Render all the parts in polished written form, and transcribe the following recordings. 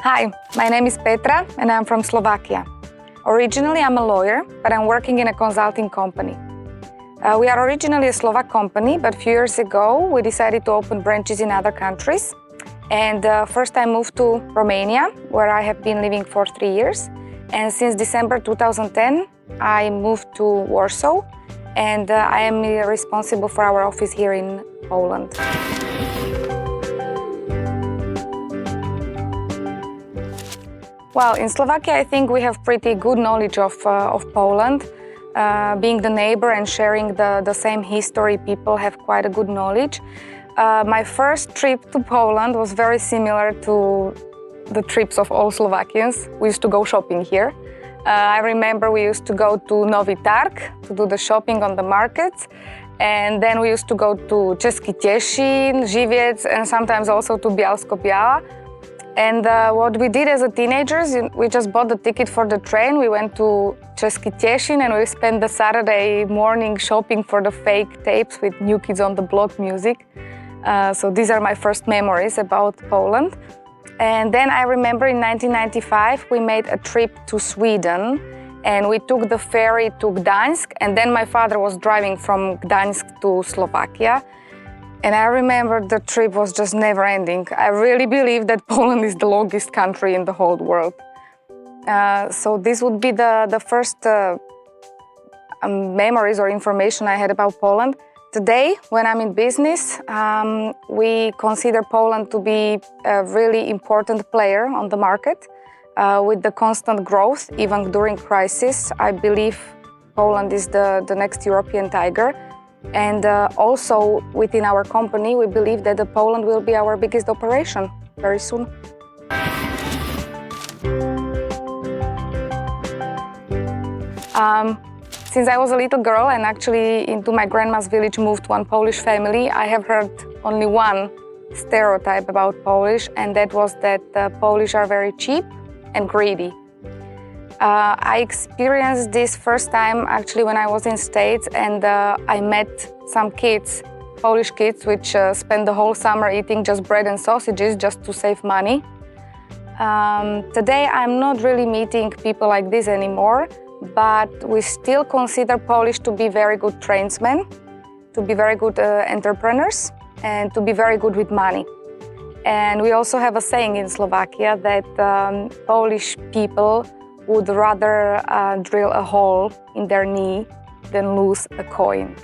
Hi, my name is Petra and I'm from Slovakia. Originally, I'm a lawyer, but I'm working in a consulting company. We are originally a Slovak company, but a few years ago, we decided to open branches in other countries. And first I moved to Romania, where I have been living for 3 years. And since December 2010, I moved to Warsaw, and I am responsible for our office here in Poland. Well, in Slovakia, I think we have pretty good knowledge of Poland. Being the neighbor and sharing the same history, people have quite a good knowledge. My first trip to Poland was very similar to the trips of all Slovakians. We used to go shopping here. I remember we used to go to Novi Targ to do the shopping on the markets. And then we used to go to Český Těšín, Živiec, and sometimes also to Bielsko-Biała. And what we did as a teenagers, we just bought the ticket for the train. We went to Český Těšín and we spent the Saturday morning shopping for the fake tapes with New Kids on the Block music. So these are my first memories about Poland. And then I remember in 1995, we made a trip to Sweden and we took the ferry to Gdańsk, and then my father was driving from Gdańsk to Slovakia. And I remember the trip was just never ending. I really believe that Poland is the longest country in the whole world. So this would be the first memories or information I had about Poland. Today, when I'm in business, we consider Poland to be a really important player on the market. With the constant growth, even during crisis, I believe Poland is the next European tiger. And also within our company, we believe that Poland will be our biggest operation very soon. Since I was a little girl and actually into my grandma's village moved one Polish family, I have heard only one stereotype about Polish, and that was that the Polish are very cheap and greedy. I experienced this first time actually when I was in States, and I met some kids, Polish kids, which spend the whole summer eating just bread and sausages just to save money. Today I'm not really meeting people like this anymore, but we still consider Polish to be very good tradesmen, to be very good entrepreneurs, and to be very good with money. And we also have a saying in Slovakia that Polish people would rather drill a hole in their knee than lose a coin.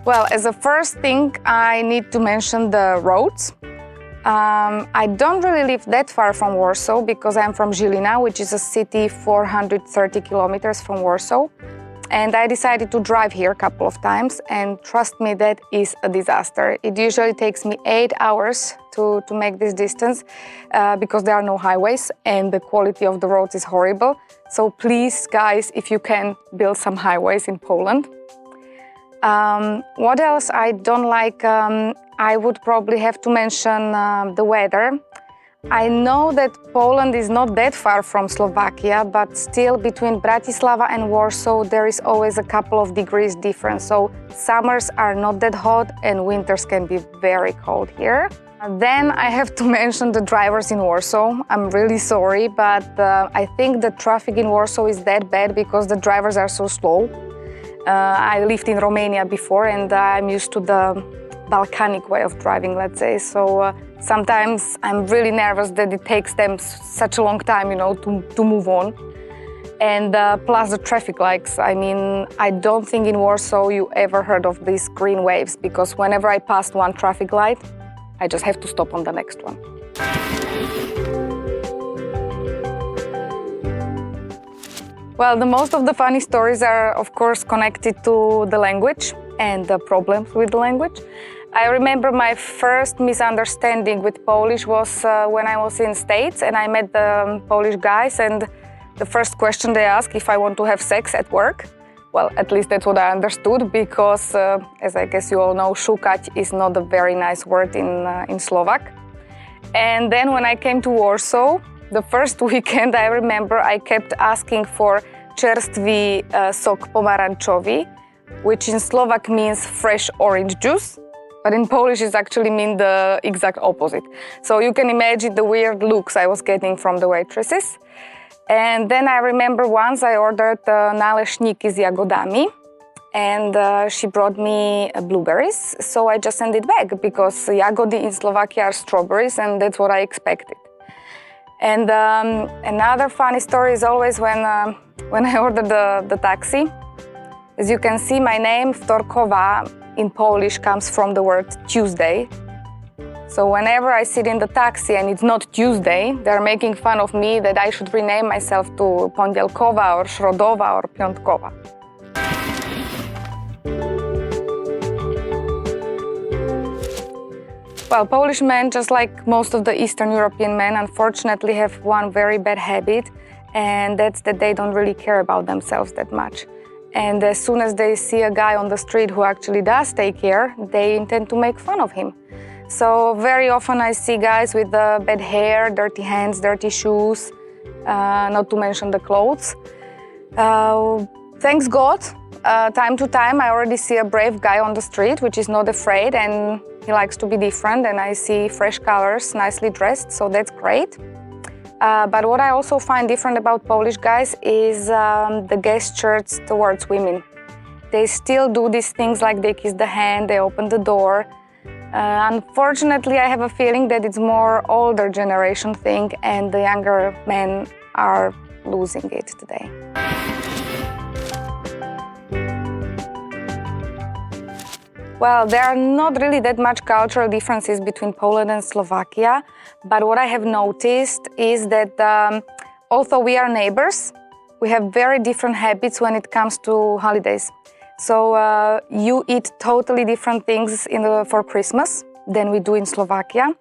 Well, as a first thing, I need to mention the roads. I don't really live that far from Warsaw because I'm from Žilina, which is a city 430 kilometers from Warsaw. And I decided to drive here a couple of times, and trust me, that is a disaster. It usually takes me 8 hours to make this distance because there are no highways and the quality of the roads is horrible. So please, guys, if you can, build some highways in Poland. What else I don't like? I would probably have to mention the weather. I know that Poland is not that far from Slovakia, but still between Bratislava and Warsaw there is always a couple of degrees difference. So summers are not that hot and winters can be very cold here. Then I have to mention the drivers in Warsaw. I'm really sorry, but I think the traffic in Warsaw is that bad because the drivers are so slow. I lived in Romania before and I'm used to the Balkanic way of driving, let's say. So sometimes I'm really nervous that it takes them such a long time, to move on. And plus the traffic lights. I mean, I don't think in Warsaw you ever heard of these green waves because whenever I passed one traffic light, I just have to stop on the next one. Well, the most of the funny stories are, of course, connected to the language and the problems with the language. I remember my first misunderstanding with Polish was when I was in States and I met the Polish guys, and the first question they asked if I want to have sex at work. Well, at least that's what I understood because, as I guess you all know, šukať is not a very nice word in Slovak. And then when I came to Warsaw, the first weekend I remember I kept asking for čerstvý sok pomarańczowy, which in Slovak means fresh orange juice. but in Polish it actually means the exact opposite. So you can imagine the weird looks I was getting from the waitresses. And then I remember once I ordered naleśniki z jagodami, and she brought me blueberries, so I just sent it back because jagody in Slovakia are strawberries, and that's what I expected. And another funny story is always when I ordered the taxi. As you can see, my name Wtorkowa in Polish comes from the word Tuesday. So whenever I sit in the taxi and it's not Tuesday, they're making fun of me that I should rename myself to Poniedziałkowa or Środowa or Piątkowa. Well, Polish men, just like most of the Eastern European men, unfortunately have one very bad habit, and that's that they don't really care about themselves that much. And as soon as they see a guy on the street who actually does take care, they intend to make fun of him. So very often I see guys with bad hair, dirty hands, dirty shoes, not to mention the clothes. Thanks God, time to time I already see a brave guy on the street which is not afraid and he likes to be different, and I see fresh colors, nicely dressed, so that's great. But what I also find different about Polish guys is the gestures towards women. They still do these things like they kiss the hand, they open the door. Unfortunately, I have a feeling that it's more older generation thing and the younger men are losing it today. Well, there are not really that much cultural differences between Poland and Slovakia, but what I have noticed is that although we are neighbors, we have very different habits when it comes to holidays. So you eat totally different things for Christmas than we do in Slovakia.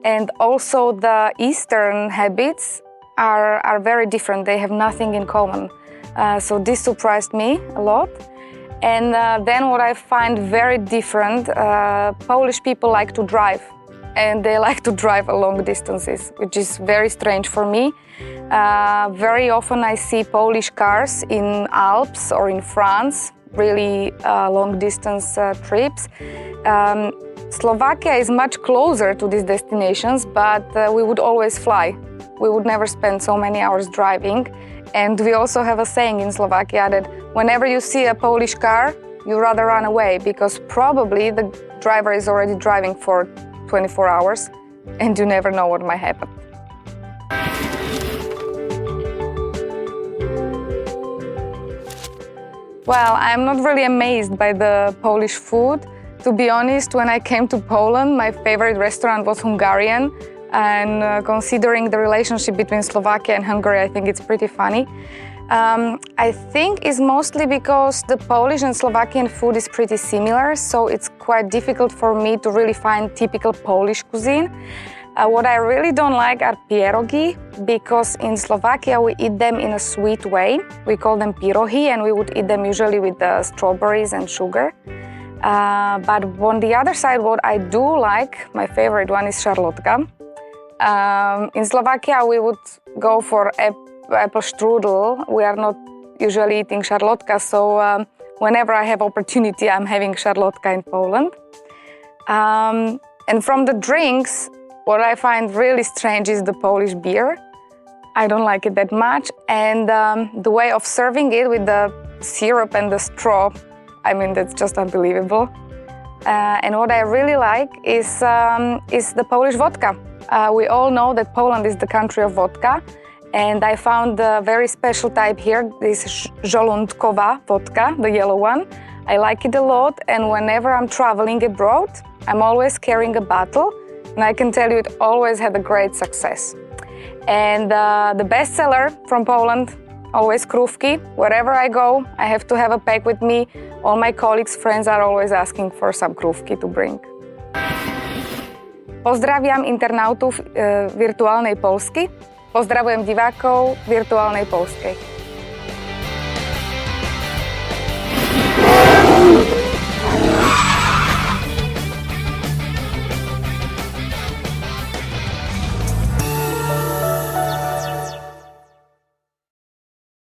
And also the Eastern habits are very different. They have nothing in common. So this surprised me a lot. And then what I find very different, Polish people like to drive. And they like to drive long distances, which is very strange for me. Very often I see Polish cars in Alps or in France, really long distance trips. Slovakia is much closer to these destinations, but we would always fly. We would never spend so many hours driving. And we also have a saying in Slovakia that whenever you see a Polish car, you rather run away because probably the driver is already driving for 24 hours and you never know what might happen. Well, I'm not really amazed by the Polish food. To be honest, when I came to Poland, my favorite restaurant was Hungarian. And considering the relationship between Slovakia and Hungary, I think it's pretty funny. I think it's mostly because the Polish and Slovakian food is pretty similar, so it's quite difficult for me to really find typical Polish cuisine. What I really don't like are pierogi, because in Slovakia we eat them in a sweet way. We call them pyrohy, and we would eat them usually with strawberries and sugar. But on the other side, what I do like, my favorite one is šarlotka. In Slovakia, we would go for apple strudel. We are not usually eating šarlotka, so whenever I have opportunity, I'm having šarlotka in Poland. And from the drinks, what I find really strange is the Polish beer. I don't like it that much, and the way of serving it with the syrup and the straw, I mean, that's just unbelievable. And what I really like is the Polish vodka. We all know that Poland is the country of vodka, and I found a very special type here, this żołądkowa vodka, the yellow one. I like it a lot, and whenever I'm traveling abroad, I'm always carrying a bottle, and I can tell you it always had a great success. And the best seller from Poland, always krówki. Wherever I go, I have to have a pack with me. All my colleagues, friends are always asking for some krówki to bring. Pozdrawiam internautów Wirtualnej Polski. Pozdrawiam divákov Wirtualnej Polskej.